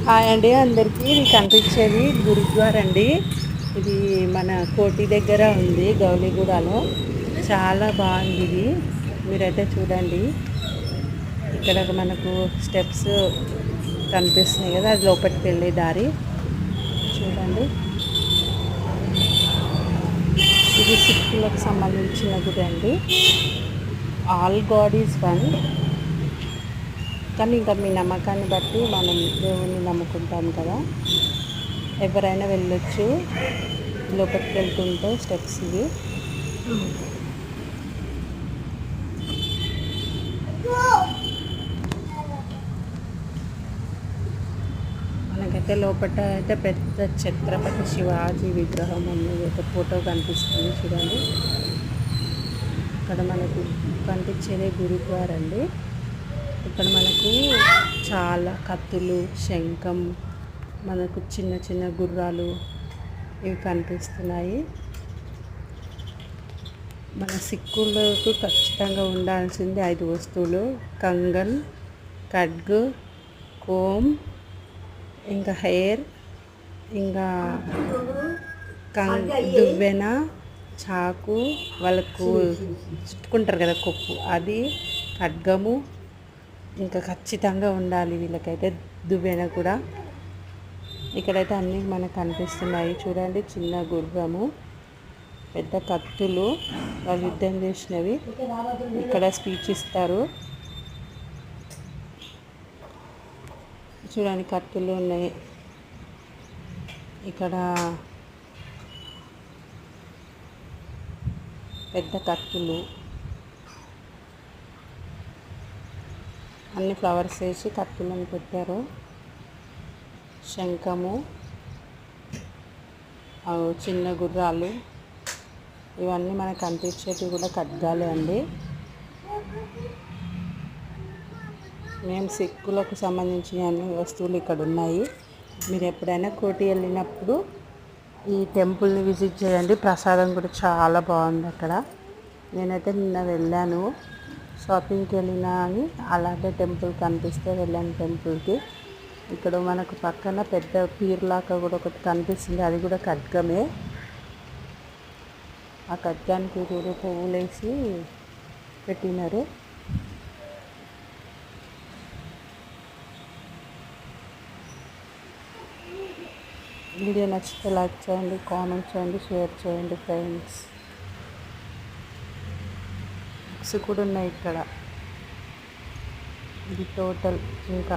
Hi అండి అందరికీ. ఇది కనిపించేది గురుద్వార్ అండి. ఇది మన కోటి దగ్గర ఉంది, గౌలిగూడలో. చాలా బాగుంది ఇది. మీరైతే చూడండి. ఇక్కడ మనకు స్టెప్స్ కనిపిస్తున్నాయి కదా, అది లోపలికి వెళ్ళే దారి చూడండి. ఇది సిక్కులకు సంబంధించిన గుడి అండి. All God is one. కానీ ఇంకా మీ నమ్మకాన్ని బట్టి మనం దేవుణ్ణి నమ్ముకుంటాం కదా, ఎవరైనా వెళ్ళొచ్చు. లోపలికి వెళ్తుంటే స్టెప్స్ ఇవి. మనకైతే లోపల అయితే పెద్ద ఛత్రపతి శివాజీ విగ్రహం ఉన్నది, ఒక ఫోటో కనిపిస్తుంది చూడండి. ఇక్కడ మనకు కనిపించేదే గురుద్వార్ అండి. ఇక్కడ మనకు చాలా కత్తులు, శంఖం, మనకు చిన్న చిన్న గుర్రాలు ఇవి కనిపిస్తున్నాయి. మన సిక్కులకు ఖచ్చితంగా ఉండాల్సింది 5 వస్తువులు: కంగన్, ఖడ్గ్, కోమ్, ఇంకా హెయిర్, ఇంకా దువ్వెన, చాకు, వాళ్ళకు చుట్టుకుంటారు కదా కొప్పు, అది, ఖడ్గము ఇంకా ఖచ్చితంగా ఉండాలి వీళ్ళకైతే, దువ్వెన కూడా. ఇక్కడైతే అన్నీ మనకు కనిపిస్తున్నాయి చూడండి. చిన్న గుర్రము, పెద్ద కత్తులు, వాళ్ళు యుద్ధం చేసినవి. ఇక్కడ స్పీచ్ ఇస్తారు చూడండి. కత్తులు ఉన్నాయి ఇక్కడ, పెద్ద కత్తులు, అన్ని ఫ్లవర్స్ వేసి కత్తులను పెట్టారు. శంఖము, చిన్న గుర్రాలు, ఇవన్నీ మనకు కనిపించేటివి కూడా ఖడ్గాలే అండి. మేము సిక్కులకు సంబంధించిన అన్ని వస్తువులు ఇక్కడ ఉన్నాయి. మీరు ఎప్పుడైనా కోటి వెళ్ళినప్పుడు ఈ టెంపుల్ని విజిట్ చేయండి. ప్రసాదం కూడా చాలా బాగుంది అక్కడ. నేనైతే నిన్న వెళ్ళాను, షాపింగ్కి వెళ్ళినా అని అలాగే టెంపుల్ కనిపిస్తే వెళ్ళాను టెంపుల్కి. ఇక్కడ మనకు పక్కన పెద్ద పీర్లాగా కూడా ఒకటి కనిపిస్తుంది, అది కూడా ఖడ్గమే. ఆ ఖడ్గానికి పువ్వులు వేసి పెట్టినారు. వీడియో నచ్చితే లైక్ చేయండి, కామెంట్ చేయండి, షేర్ చేయండి ఫ్రెండ్స్. బుక్స్ కూడా ఉన్నాయి ఇక్కడ. ఇది టోటల్ ఇంకా